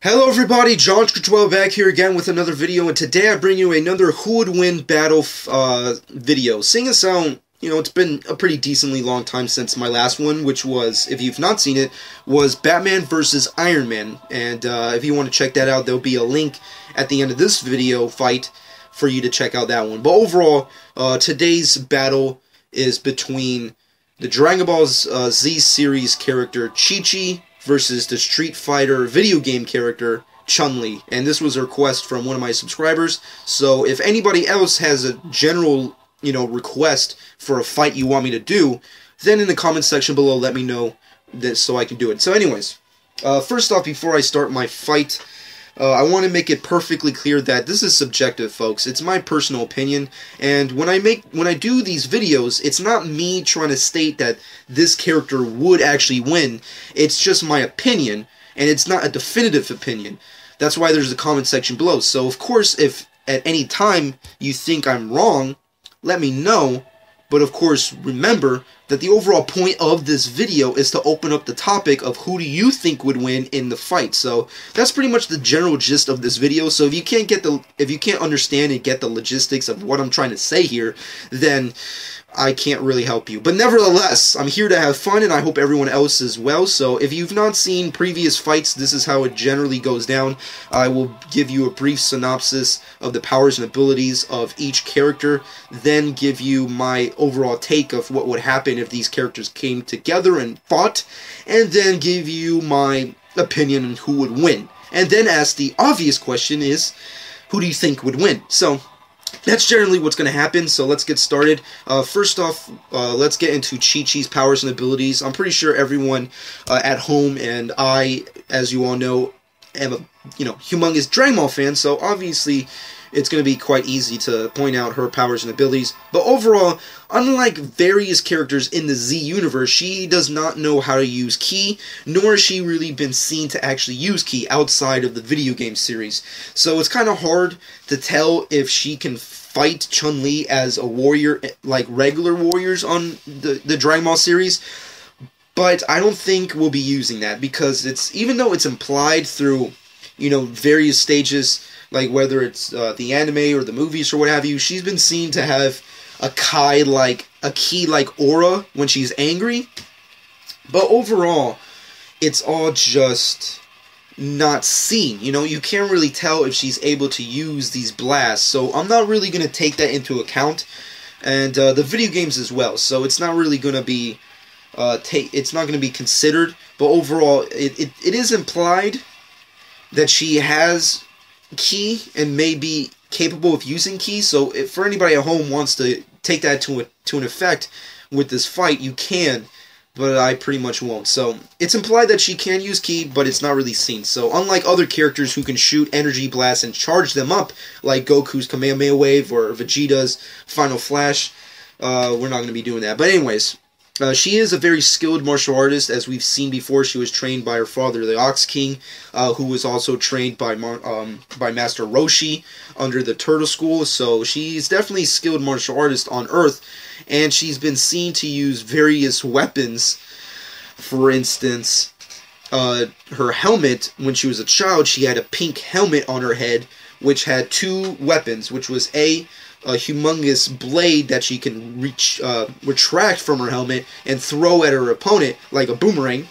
Hello everybody, John12 back here again with another video, and today I bring you another Who Would Win battle video. Seeing as how, it's been a pretty decently long time since my last one, which was, if you've not seen it, was Batman versus Iron Man. And if you want to check that out, there'll be a link at the end of this video fight for you to check out that one. But overall, today's battle is between the Dragon Ball Z series character Chi-Chi versus the Street Fighter video game character Chun-Li. And this was a request from one of my subscribers. So if anybody else has a general, request for a fight you want me to do, then in the comment section below let me know that so I can do it. So anyways, first off, before I start my fight, I want to make it perfectly clear that this is subjective, folks. It's my personal opinion, and when I do these videos, it's not me trying to state that this character would actually win. It's just my opinion, and it's not a definitive opinion. That's why there's a comment section below. So, of course, if at any time you think I'm wrong, let me know. But of course, remember that the overall point of this video is to open up the topic of who do you think would win in the fight. So that's pretty much the general gist of this video. So if you can't understand and get the logistics of what I'm trying to say here, then I can't really help you. But nevertheless, I'm here to have fun, and I hope everyone else as well. So if you've not seen previous fights, this is how it generally goes down. I will give you a brief synopsis of the powers and abilities of each character, then give you my overall take of what would happen if these characters came together and fought, and then give you my opinion on who would win. And then ask the obvious question is, who do you think would win? So that's generally what's going to happen, so let's get started. First off, let's get into Chi-Chi's powers and abilities. I'm pretty sure everyone at home, and I, as you all know, am a humongous Dragon Ball fan, so obviously it's going to be quite easy to point out her powers and abilities. But overall, unlike various characters in the Z universe, she does not know how to use Ki, nor has she really been seen to actually use Ki outside of the video game series. So it's kind of hard to tell if she can fight Chun-Li as a warrior, like regular warriors on the Dragon Ball series. But I don't think we'll be using that, because even though it's implied through, various stages, like whether it's the anime or the movies or what have you, she's been seen to have a Ki-like aura when she's angry. But overall, it's all just not seen. You can't really tell if she's able to use these blasts. So I'm not really going to take that into account. And the video games as well. So it's not really going to be it's not going to be considered. But overall, it is implied that she has Ki and may be capable of using Ki. So if for anybody at home wants to take that to an effect with this fight, you can, but I pretty much won't. So it's implied that she can use Ki, but it's not really seen. So unlike other characters who can shoot energy blasts and charge them up, like Goku's Kamehameha Wave or Vegeta's Final Flash, we're not going to be doing that. But anyways, she is a very skilled martial artist. As we've seen before, she was trained by her father, the Ox King, who was also trained by Master Roshi under the Turtle School. So she's definitely a skilled martial artist on Earth, and she's been seen to use various weapons. For instance, her helmet, when she was a child, she had a pink helmet on her head, which had two weapons, which was a humongous blade that she can retract from her helmet and throw at her opponent like a boomerang.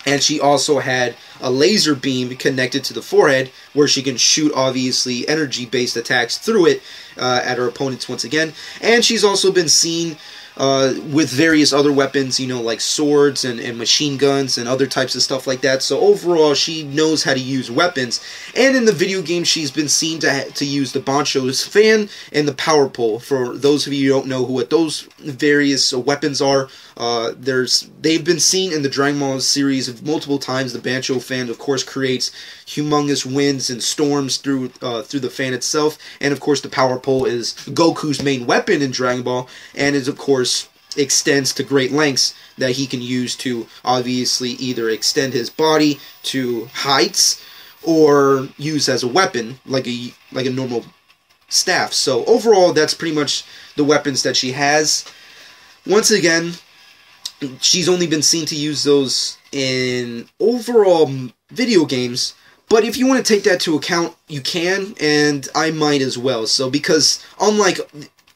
And she also had a laser beam connected to the forehead where she can shoot, obviously, energy-based attacks through it at her opponents once again. And she's also been seen with various other weapons, like swords and machine guns and other types of stuff like that. So overall, she knows how to use weapons. And in the video game, she's been seen to use the Bancho's fan and the power pole. For those of you who don't know what those various weapons are, they've been seen in the Dragon Ball series multiple times. The Bancho fan, of course, creates humongous winds and storms through the fan itself. And of course, the power pole is Goku's main weapon in Dragon Ball, and is of course extends to great lengths that he can use to obviously either extend his body to heights or use as a weapon like a normal staff. So overall, that's pretty much the weapons that she has. Once again, she's only been seen to use those in overall video games, But if you want to take that to account, you can, and I might as well. So, because unlike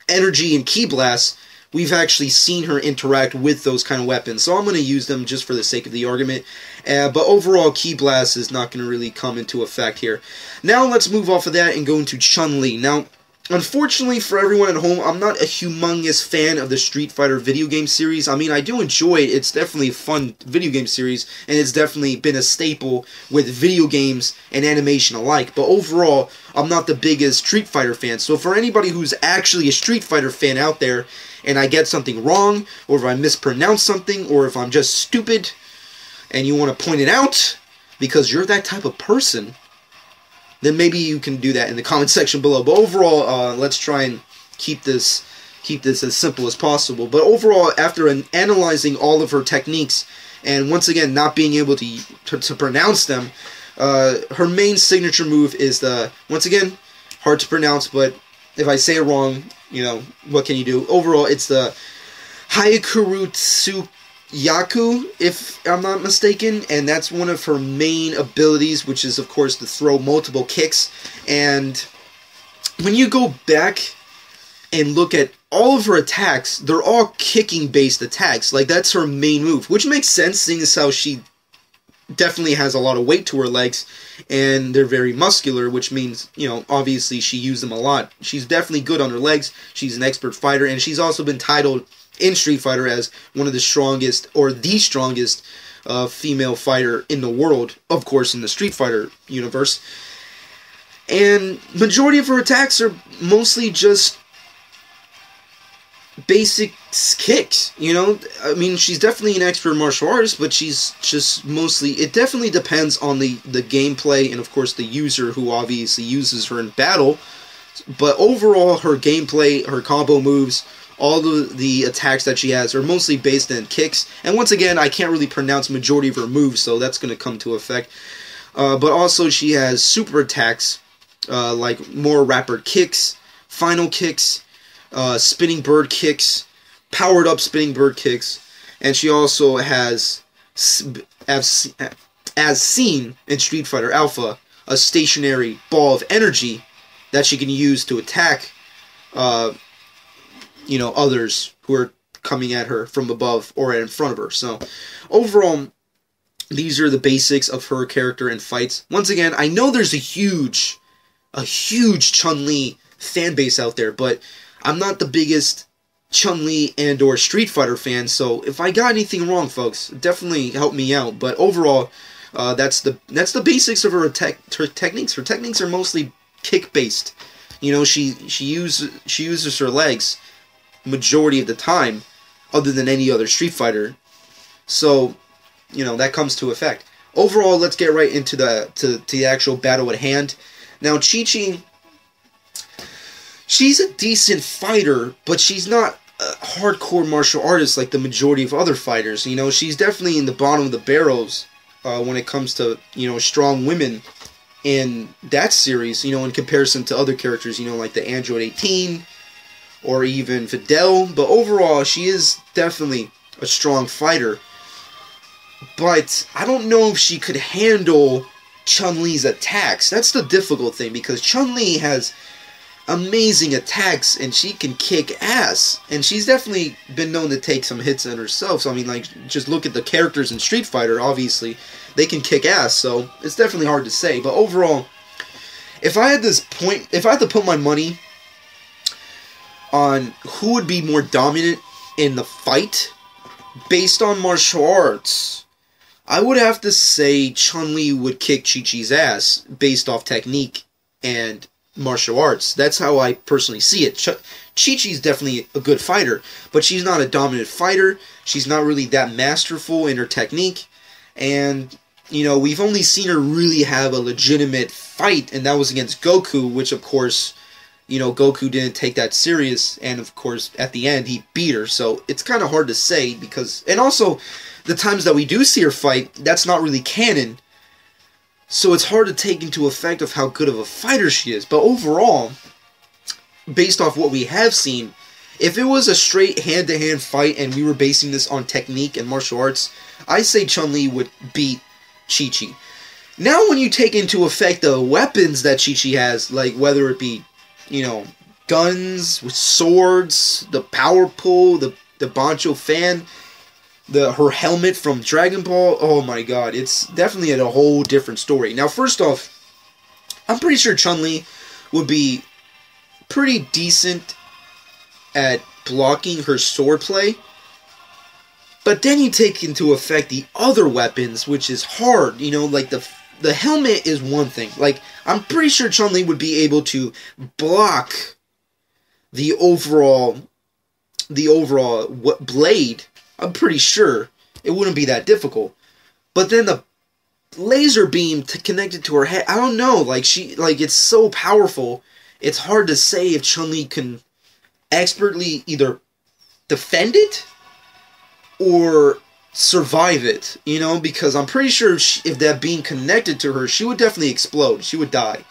energy and ki blasts, we've actually seen her interact with those kind of weapons. So I'm going to use them just for the sake of the argument. But overall, ki blast is not going to really come into effect here. Now let's move off of that and go into Chun-Li. Now, unfortunately for everyone at home, I'm not a humongous fan of the Street Fighter video game series. I mean, I do enjoy it. It's definitely a fun video game series, and it's definitely been a staple with video games and animation alike. But overall, I'm not the biggest Street Fighter fan. So for anybody who's actually a Street Fighter fan out there, and I get something wrong, or if I mispronounce something, or if I'm just stupid, and you want to point it out, because you're that type of person, then maybe you can do that in the comment section below. But overall, let's try and keep this as simple as possible. But overall, after analyzing all of her techniques, and once again not being able to pronounce them, her main signature move is the, once again, hard to pronounce, but if I say it wrong, you know, what can you do? Overall, it's the Haikurutsuyaku, if I'm not mistaken, and that's one of her main abilities, which is, of course, to throw multiple kicks. And when you go back and look at all of her attacks, they're all kicking-based attacks. Like, that's her main move, which makes sense, seeing as how she definitely has a lot of weight to her legs, and they're very muscular, which means, you know, obviously she used them a lot. She's definitely good on her legs. She's an expert fighter, and she's also been titled in Street Fighter as one of the strongest, or the strongest, female fighter in the world, of course, in the Street Fighter universe. And majority of her attacks are mostly just basic kicks, you know. I mean, she's definitely an expert martial artist, but she's just mostly, it definitely depends on the gameplay and, of course, the user who obviously uses her in battle. But overall, her gameplay, her combo moves, all the attacks that she has are mostly based in kicks. And once again, I can't really pronounce majority of her moves, so that's going to come to effect. But also, she has super attacks, like more rapid kicks, final kicks, spinning bird kicks, powered up spinning bird kicks, and she also has, as seen in Street Fighter Alpha, a stationary ball of energy that she can use to attack, you know, others who are coming at her from above or in front of her. So, overall, these are the basics of her character and fights. Once again, I know there's a huge Chun-Li fan base out there, but I'm not the biggest Chun-Li and or Street Fighter fan, so if I got anything wrong, folks, definitely help me out. But overall, that's the basics of her techniques. Her techniques are mostly kick-based. You know, she uses her legs majority of the time, other than any other Street Fighter. So, you know, that comes to effect. Overall, let's get right into the actual battle at hand. Now, Chi-Chi, she's a decent fighter, but she's not a hardcore martial artist like the majority of other fighters. You know, she's definitely in the bottom of the barrels when it comes to, you know, strong women in that series, you know, in comparison to other characters, you know, like the Android 18 or even Fidel. But overall, she is definitely a strong fighter. But I don't know if she could handle Chun-Li's attacks. That's the difficult thing, because Chun-Li has amazing attacks and she can kick ass, and she's definitely been known to take some hits on herself. So I mean, like, just look at the characters in Street Fighter. Obviously they can kick ass, so it's definitely hard to say. But overall, if I had to put my money on who would be more dominant in the fight based on martial arts, I would have to say Chun-Li would kick Chi-Chi's ass based off technique and martial arts. That's how I personally see it. Chi-Chi's definitely a good fighter, but she's not a dominant fighter. She's not really that masterful in her technique. And, you know, we've only seen her really have a legitimate fight, and that was against Goku, which, of course, you know, Goku didn't take that serious, and, of course, at the end, he beat her. So it's kind of hard to say, because... And also, the times that we do see her fight, that's not really canon. So it's hard to take into effect of how good of a fighter she is. But overall, based off what we have seen, if it was a straight hand-to-hand fight and we were basing this on technique and martial arts, I say Chun-Li would beat Chi-Chi. Now when you take into effect the weapons that Chi-Chi has, like whether it be, you know, guns, with swords, the power pull, the Bancho fan, her helmet from Dragon Ball, oh my god, it's definitely a whole different story. Now first off, I'm pretty sure Chun-Li would be pretty decent at blocking her swordplay. But then you take into effect the other weapons, which is hard. You know, like the helmet is one thing. Like, I'm pretty sure Chun-Li would be able to block the overall blade. I'm pretty sure it wouldn't be that difficult. But then the laser beam connected to her head, I don't know. Like, it's so powerful. It's hard to say if Chun-Li can expertly either defend it or survive it, you know, because I'm pretty sure if that beam connected to her, she would definitely explode. She would die.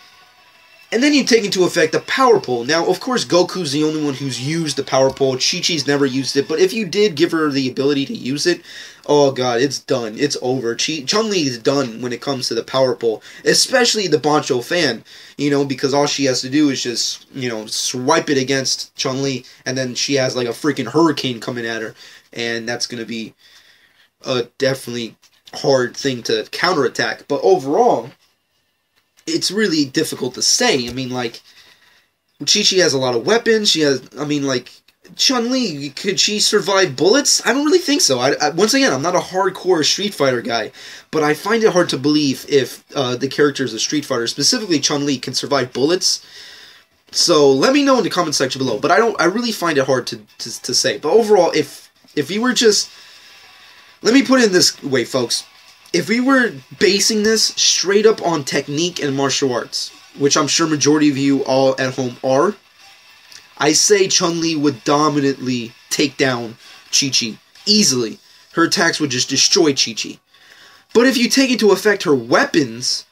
And then you take into effect the power pole. Now, of course, Goku's the only one who's used the power pole. Chi-Chi's never used it, but if you did give her the ability to use it, oh god, it's done. It's over. Chun-Li is done when it comes to the power pole, especially the Bancho fan, you know, because all she has to do is just, you know, swipe it against Chun-Li, and then she has like a freaking hurricane coming at her, and that's going to be a definitely hard thing to counterattack. But overall, it's really difficult to say. I mean, like, Chi-Chi has a lot of weapons. She has, I mean, like, Chun-Li, could she survive bullets? I don't really think so. Once again, I'm not a hardcore Street Fighter guy, but I find it hard to believe if the characters of Street Fighter, specifically Chun-Li, can survive bullets. So let me know in the comment section below. But I really find it hard to say. But overall, if you were just, let me put it in this way, folks. If we were basing this straight up on technique and martial arts, which I'm sure majority of you all at home are, I say Chun-Li would dominantly take down Chi-Chi easily. Her attacks would just destroy Chi-Chi. But if you take into effect her weapons,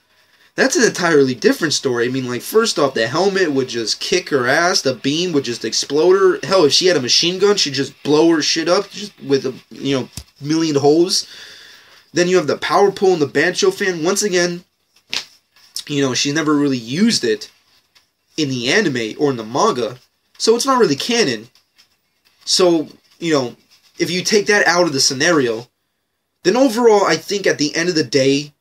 that's an entirely different story. I mean, like, first off, the helmet would just kick her ass, the beam would just explode her. Hell, if she had a machine gun, she'd just blow her shit up just with a, you know, million holes. Then you have the power pole and the Bancho fan. Once again, you know, she never really used it in the anime or in the manga, so it's not really canon. So, you know, if you take that out of the scenario, then overall, I think at the end of the day,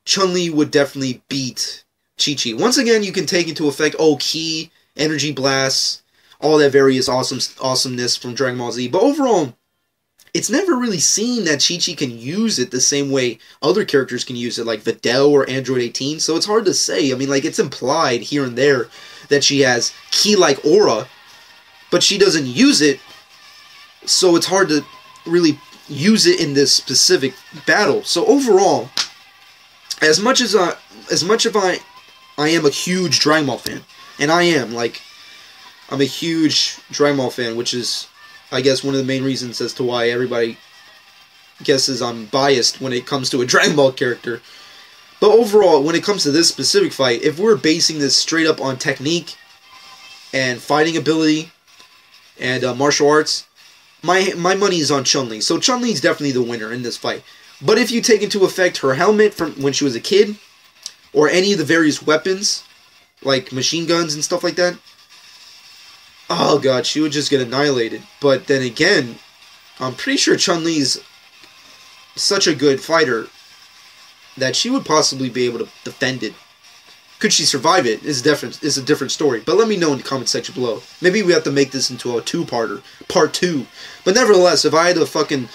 Chun-Li would definitely beat Chi-Chi. Once again, you can take into effect, Ki, energy blasts, all that various awesomeness from Dragon Ball Z, but overall, it's never really seen that Chi-Chi can use it the same way other characters can use it, like Videl or Android 18, so it's hard to say. I mean, like, it's implied here and there that she has Ki-like aura, but she doesn't use it, so it's hard to really use it in this specific battle. So overall, as much as I am a huge Dragon Ball fan, and I'm a huge Dragon Ball fan, which is, I guess, one of the main reasons as to why everybody guesses I'm biased when it comes to a Dragon Ball character. But overall, when it comes to this specific fight, if we're basing this straight up on technique and fighting ability and martial arts, my money is on Chun-Li. So Chun-Li is definitely the winner in this fight. But if you take into effect her helmet from when she was a kid, or any of the various weapons, like machine guns and stuff like that, oh god, she would just get annihilated. But then again, I'm pretty sure Chun-Li's such a good fighter that she would possibly be able to defend it. Could she survive it is a different story. But let me know in the comment section below. Maybe we have to make this into a two-parter, part 2. But nevertheless, if I had to fucking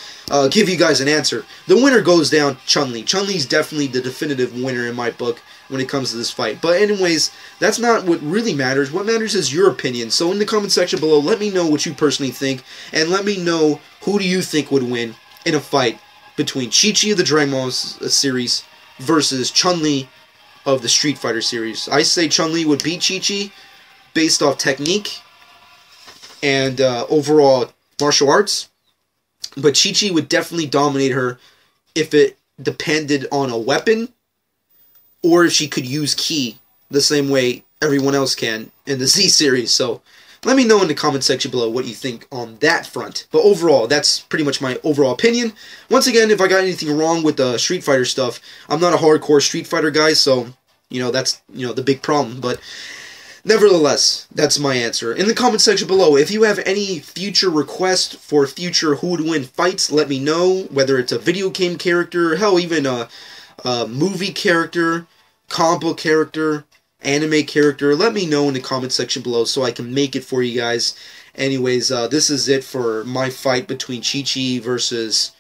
give you guys an answer, the winner goes down Chun-Li. Chun-Li's definitely the definitive winner in my book when it comes to this fight. But anyways, that's not what really matters. What matters is your opinion. So in the comment section below, let me know what you personally think, and let me know who do you think would win in a fight between Chi-Chi of the Dragon Ball series versus Chun-Li of the Street Fighter series. I say Chun-Li would beat Chi-Chi based off technique and overall martial arts, but Chi-Chi would definitely dominate her if it depended on a weapon, or if she could use Ki the same way everyone else can in the Z series. So let me know in the comment section below what you think on that front. But overall, that's pretty much my overall opinion. Once again, if I got anything wrong with the Street Fighter stuff, I'm not a hardcore Street Fighter guy, so, that's, the big problem. But nevertheless, that's my answer. In the comment section below, if you have any future requests for future Who Would Win fights, let me know. Whether it's a video game character, hell, even a movie character, comic book character, anime character, let me know in the comment section below so I can make it for you guys. Anyways, this is it for my fight between Chi-Chi versus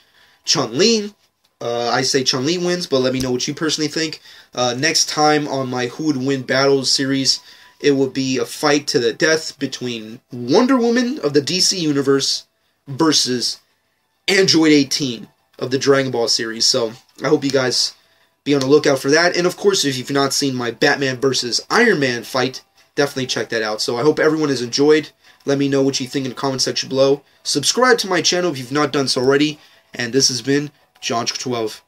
Chun-Li. I say Chun-Li wins, but let me know what you personally think. Next time on my Who Would Win Battles series, it will be a fight to the death between Wonder Woman of the DC Universe versus Android 18 of the Dragon Ball series. So, I hope you guys be on the lookout for that. And of course, if you've not seen my Batman versus Iron Man fight, definitely check that out. So I hope everyone has enjoyed. Let me know what you think in the comment section below. Subscribe to my channel if you've not done so already. And this has been John 12.